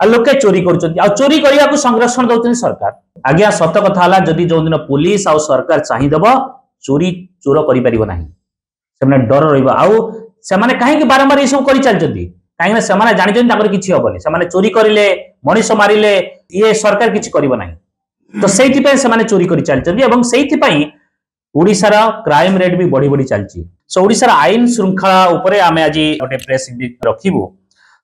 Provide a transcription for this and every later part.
लोके चोरी कर चोरी करने को संरक्षण दौरान सरकार आज्ञा सत कथा है जदि जो दिन पुलिस आ सरकार चाहिदेव चोरी चोर कर डर रही कहीं बारंबार ये सब कर चलती कहीं जानते किसी हेनी से चोरी करें मनीष मारे ये सरकार किसी करना तो से चोरी कर चलती ओडिशार क्राइम रेट भी बढ़ी बढ़ी चलती सो ओडिशार आईन श्रृंखला उपरे आमे आज गोटे प्रेस रखिबु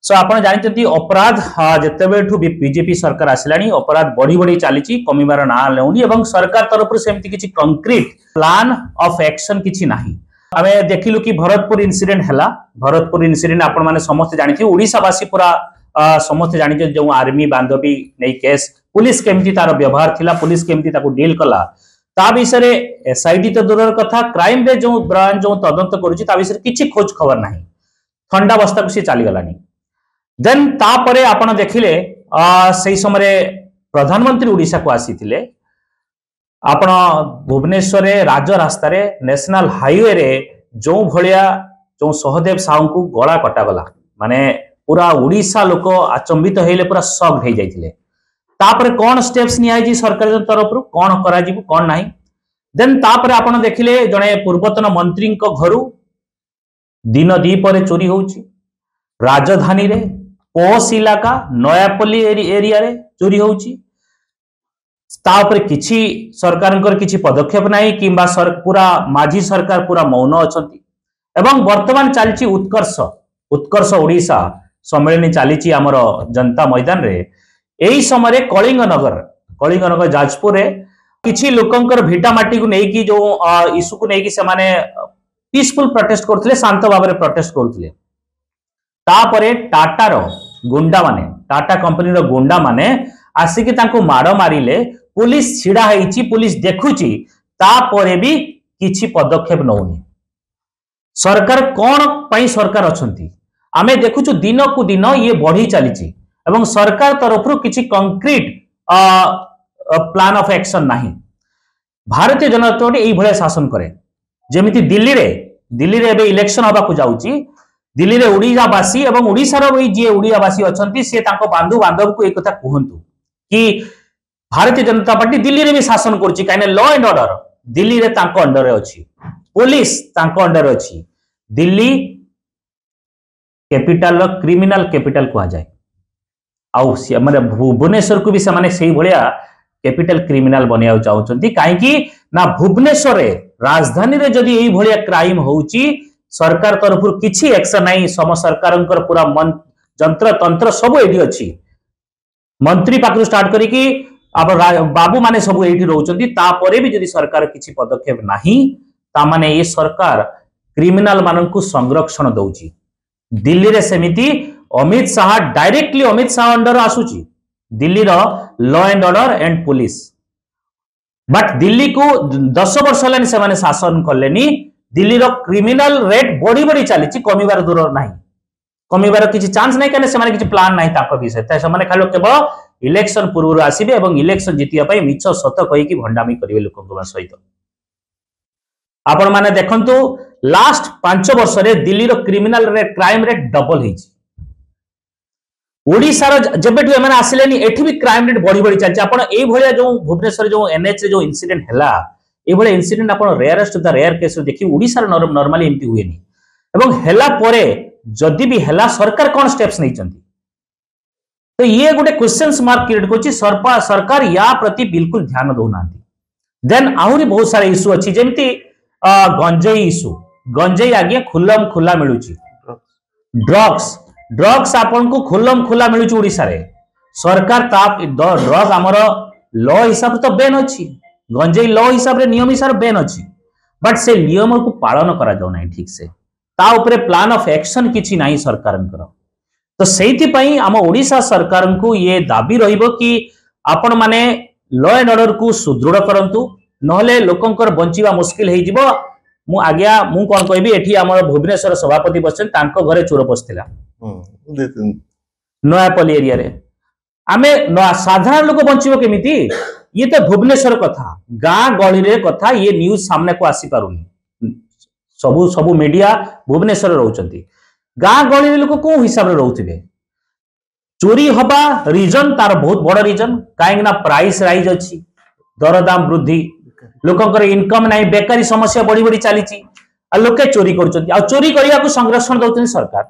सो आपण जानते अपराध जितेबेठू बीजेपी सरकार आसिलानी अपराध बढ़ी बढ़ी चली कमिबार ना लेउनी एवं सरकार तरफ सेमती किछि कंक्रीट प्लान ऑफ एक्शन किछि नाही आमे देखिलु कि भरतपुर इंसिडेंट हैला भरतपुर इंसिडेंट आपण माने समस्त जानिथि ओडिशावासी पूरा समस्त जानिथि जो आर्मी बांधवी नै केस पुलिस केमती तार व्यवहार थिला पुलिस केमती ताको डील कला ता विषय एसआईटी तो दूर कथा क्राइम रे जो ब्रांच जो तदंत करूची ता विषय किछि खोज खबर नाही ठंडावस्था को सी चली गलानी देन तापरे आपण देखिले सेही समय प्रधानमंत्री ओडिशा को आसीथिले आपण भुवनेश्वर राज रास्ता रे नेशनल हाईवे रे जो भलिया जो सहदेव साहू को गला कटा गला माने पूरा ओडिशा लोक आचंबित हेले पूरा शॉक हो जाइथिले तापर कौन स्टेप्स नियाजी सरकार तरफ कौन करा जीवु कौन नाही देन तापर आपण देखिले जने पूर्वतन मंत्री को घरु दिन दी पर चोरी होउची राजधानी रे पोस इलाका नयापल्ली एरिया रे चोरी होउची तापर किछि सरकारनकर किछि पदक्षेप नाही किंबा पूरा माझी सरकार पूरा मौन अछंती एवं वर्तमान चलची उत्कर्ष ओडिशा सम्मेलन चलीची हमर जनता मैदान रे एही समय कलिंगनगर जाजपुर रे किछि लोकंकर भिटा माटी को नेकी जो इशू को नेकी से माने पीसफुल प्रोटेस्ट करथिले शांत भाव में प्रोटेस्ट करथिले तापरे टाटा रो गुंडा माने टाटा कंपनी रो गुंडा माने आसिक तांको माड़ मारिले पुलिस छिड़ा हेची पुलिस देखुची तापरे भी किछि पदक्षेप नउनी सरकार कोन पई सरकार अछंती आमे देखुछु दिन को दिन ये बढ़ी चलीची एवं सरकार तरफ किछि कंक्रीट प्लान ऑफ एक्शन नाही भारतीय जनता पार्टी एई भले शासन करे जेमिति दिल्ली रे एबे इलेक्शन होबा को जाउची दिल्ली रे ओडिशावासी एवं ओडिसा रो जे ओडियावासी अछंती से तांको बांधु बांधव को एक कथा कहंतु कि भारतीय जनता पार्टी दिल्ली रे भी शासन करची काने लॉ एंड ऑर्डर दिल्ली रे तांको अंडर रे अछि पुलिस तांको अंडर रे अछि दिल्ली कैपिटल रो क्रिमिनल कैपिटल को आ जाए आउ माने भुवनेश्वर को भी से माने सेही भलिया कैपिटल क्रिमिनल बनिया चाहउचंती काहे कि ना भुवनेश्वर रे राजधानी रे जदी एही भलिया क्राइम होउची सरकार तरफ किछि एक्शन नाही सम सरकारनकर पूरा जंत्र तंत्र सब एठी अछि मंत्री पाखु स्टार्ट करी कि अब बाबू माने सब एठी रहउचंती तापरे भी जदी सरकार किछि पदक्षेप नाही ता माने ये सरकार क्रिमिनल माननकु संरक्षण दउची दिल्ली रे सेमिति अमित शाह डायरेक्टली अमित शाह अंडर आसुची दिल्ली रो law and order and police but Delhi को 10 वर्ष हेलानी से माने शासन करलेनी दिल्ली रो क्रिमिनल रेट बढ़ी बढ़ी चली कमिबार दूर नाही कमिबार किछि चांस नाही कने से माने किछि प्लान नाही ताको विषय त से माने खाली केवल इलेक्शन पूर्व आसीबे एवं इलेक्शन जितिया पई मिछ सत कहि कि भंडामी करिवे लोकक सहित आपण माने देखंतु लास्ट 5 वर्ष रे दिल्ली रो criminal rate crime rate double हेछि ओडिसा रो जेबेटु एमाने आसिलेनी एठी भी क्राइम रेट बढ़ी बढ़ी चलछि आपण एई भलिया जो भुवनेश्वर जो एनएच रे जो इंसिडेंट हैला एई भलिया इंसिडेंट आपण रेयरेस्ट द रेयर केस देखि ओडिसा रो नॉर्मली एमती हुएनी एवं हैला परे जदी भी हैला सरकार कोन स्टेप्स नै चंती तो ये गोटे क्वेश्चंस मार्क क्रिएट करछि सरकार या प्रति बिल्कुल ध्यान दउनांती देन आहुरी बहुत सारे इशू अछि जेमती गंजेई इशू गंजेई आगे खुल्लम खुला मिलुची ड्रग्स आपन को खुल्लम खुला मिलुची ओडिसा रे सरकार ताप ड्रग हमर लॉ हिसाब तो बैन अछि गंजेई लॉ हिसाब रे नियम हिसाब बैन अछि बट से नियम को पालन करा जाउ नै ठीक से ता ऊपर प्लान ऑफ एक्शन किछि नाही सरकारनकर तो सेहिति पई हम ओडिसा सरकार को ये दाबी रहिबो कि आपण माने लॉ एंड ऑर्डर को सुदृढ़ करंतु नहले लोकंकर बंचिबा मुश्किल हे जिवो मु आज्ञा मु कोन कहबी एठी हमर भुवनेश्वर सभापति बसन तांको घरे चोर पसथिला नयापल्ली एरिया रे आमे साधारण लोक बंचिबो केमिति ये तो भुवनेश्वर कथा गां गली रे कथा ये न्यूज सामने को आसी पारुनी सबु मीडिया भुवनेश्वर रहउचंती गां गली रे लोक को हिसाब रे रहउथिबे चोरी हवा रीजन तार बहुत बड़ रीजन कहीं प्राइस राइज अच्छी दरदाम वृद्धि लोकंकर इनकम नहीं बेकारी समस्या बढ़ी बढ़ी चली लोके चोरी कर चोरी करने को संरक्षण दौरान सरकार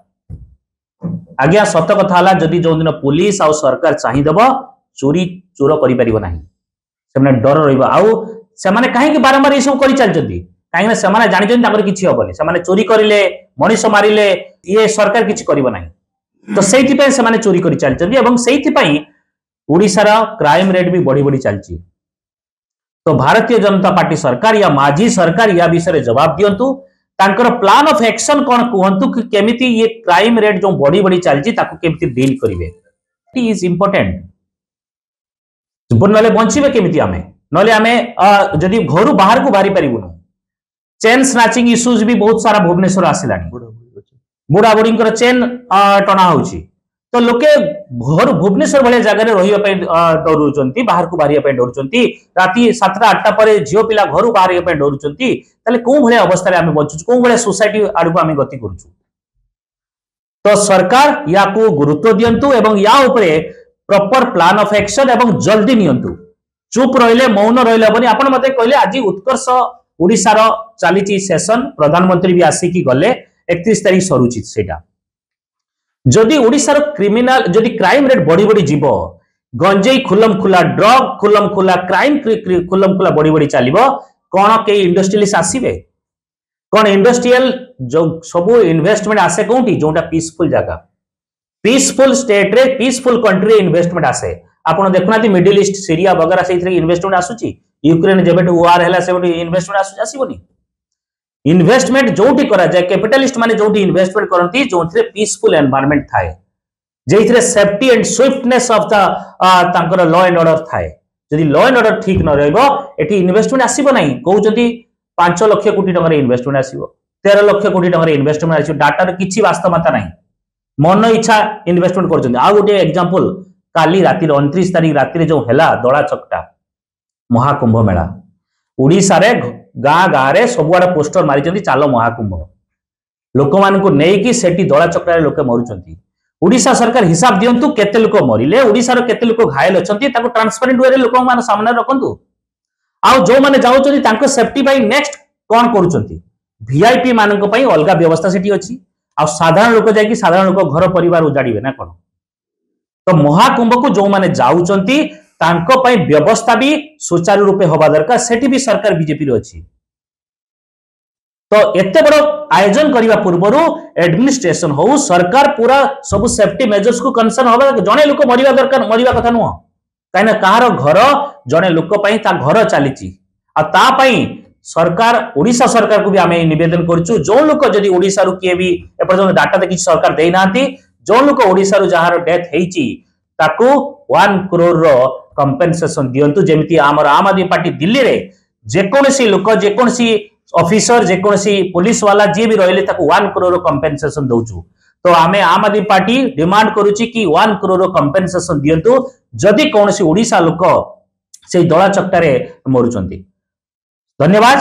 आज्ञा सत कथा है जदि जो दिन पुलिस आ सरकार चाहिदेव चोरी चोर कर डर रही कहीं बारंबार ये सब कर चलती कहीं जानते किसी हेनी से चोरी करें मनीष मारे ये सरकार किसी करना तो से चोरी कर चलती ओडिशार क्राइम रेट भी बढ़ी बढ़ी चलती तो भारतीय जनता पार्टी सरकार या माझी सरकार या विषय जवाब दिंतु तांकर प्लान ऑफ एक्शन कौन कहतु कि केमिति ये क्राइम रेट जो बढ़ी बढ़ी चलती केमिति डील करेंगे इज इंपोर्टेंट ना बंचे केमिति आमे नले आमे जदि घर बाहर को बाहरी पारिबुनु चेन स्नाचिंग इश्यूज भी बहुत सारा भुवनेश्वर आसिलानी बुढ़ा बुढ़ी चेन टना होची तो लोके घर भुवनेश्वर भाई जगह रही डरुंच बाहर को बाहर डरुंच राति 7टा 8टा पर झील पिला घर बाहर डरुंच कौ भाई अवस्था बचुचु कौ भाई सोसाइटी आड़ को आम गति करुचु तो सरकार या को गुरुत्व दिंतु एवं या उपरे प्रॉपर प्लान ऑफ एक्शन एवं जल्दी नियंतु चुप रहिले मौन रहिले हबनी आपण मते कहले आज उत्कर्ष ओडिशार चली सेशन प्रधानमंत्री भी आसिकी गले 31 तारीख सरुची सेटा जदि ओडिशार क्रिमिनल जदि क्राइम रेट बढ़ी बढ़ी जीव गंजेई खुलम खुला ड्रग खुलम खुला क्राइम खुलम खुला बढ़ी बढ़ी चलिबो कोन के इंडस्ट्रियलिस्ट आसीबे कोन इंडस्ट्रियल जो सब इन्वेस्टमेंट आसे कोंटी जोटा पीसफुल जगह पीसफुल स्टेट रे पीसफुल कंट्री इन्वेस्टमेंट आसे आपण देखुना मिडिल ईस्ट सीरिया वगैरह से इन्वेस्टमेंट आसुची यूक्रेन जेबे वार हैला से इन्वेस्टमेंट आसीबोनी इन्वेस्टमेंट जोटी करा जाए कैपिटलिस्ट माने जोटी इन्वेस्टमेंट करंती जोथरे पीसफुल एनवायरनमेंट थाए जेइथरे safety and swiftness of the तांकर लॉ एंड ऑर्डर थाए जदि लॉ एंड ऑर्डर ठीक न रहइबो एठी इन्वेस्टमेंट आसीबो नाही कहउजंती 5 लाख कोटी टका रे इन्वेस्टमेंट आसीबो 13 लाख कोटी टका रे इन्वेस्टमेंट आसीबो डाटा रे किछि वास्तवता नाही मन इच्छा इन्वेस्टमेंट करजंती आ गोटे एग्जांपल काली राती 29 तारीख राती रे जो हेला दळा चकटा महाकुंभ मेला ओडिसा रे गाँ गाँ रे सबुआड़े पोस्टर मारी चाल महाकुंभ लोक मान नहीं सेठी दला चक्र लोक मरुंच ओडिशा सरकार हिसाब दिंतु केते लोक मरिले ओडिशार केते लोक घायल अच्छी ट्रांसपेरेंट वे लोक मान सामने रखु आउ जो मैंने जाऊँच तांको सेफ्टी पाई नेक्स्ट कौन करुँच वीआईपी मान अलग व्यवस्था सेठी अच्छी आ साधारण लोक जाकि साधारण लोक घर परिवार उजाड़े ना कौन तो महाकुंभ को जो मैंने जाऊँच तांको पई व्यवस्था भी सुचारू रूपे होबा दरकार सेठी भी सरकार बीजेपी अच्छी तो एते बड़ आयोजन करने पूर्व एडमिनिस्ट्रेशन हो सरकार पूरा सब सेफ्टी मेजर्स को कंसर्न होबा जने लोक मरिबा दरकार मरिबा कथा नुह कहीं कहार घर जने लोक पई ता घर चली सरकार ओडिशा सरकार को भी आम निवेदन करूँ जो लोक जदि ओडिशा रु किए भी एपर्यंत डाटा देखिए सरकार देना जो लोक ओडिशा रु जहार डेथ होती 1 करोड़ कंपेनसेशन दिंतु जमी आम आदमी पार्टी दिल्ली रे जेकोसी लोक जेकोसी ऑफिसर जेकोसी पुलिस वाला जी भी रहिले 1 करोड़ कंपेनसेशन दउचु तो आमे आम आदमी पार्टी डिमांड करूची कि 1 करोड़ कंपेनसेशन दिंतु जदि कोनसी ओडिशा लोक से दला चक्टारे मरुचंती। धन्यवाद।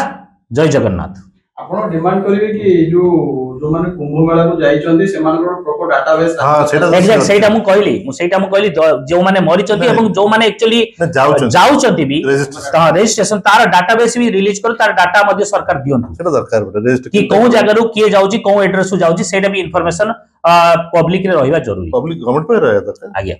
जय जगन्नाथ। आपण डिमांड करिवे कि जो माने कुंभ मेला को जाइचंती से मानकर प्रॉपर डाटाबेस हां सेटा मु कहली जो माने मरिचंती एवं जो माने एक्चुअली जाउचंती भी रजिस्ट्रेशन तार डाटाबेस भी रिलीज कर तार डाटा मध्ये सरकार दियंतु सेटा दरकार रजिस्टर कि कोन जगह रो किए जाउची कोन एड्रेस जाउची सेटा भी इंफॉर्मेशन पब्लिक रे रहिबा जरूरी पब्लिक गवर्नमेंट पे रहया दरकार। आज्ञा।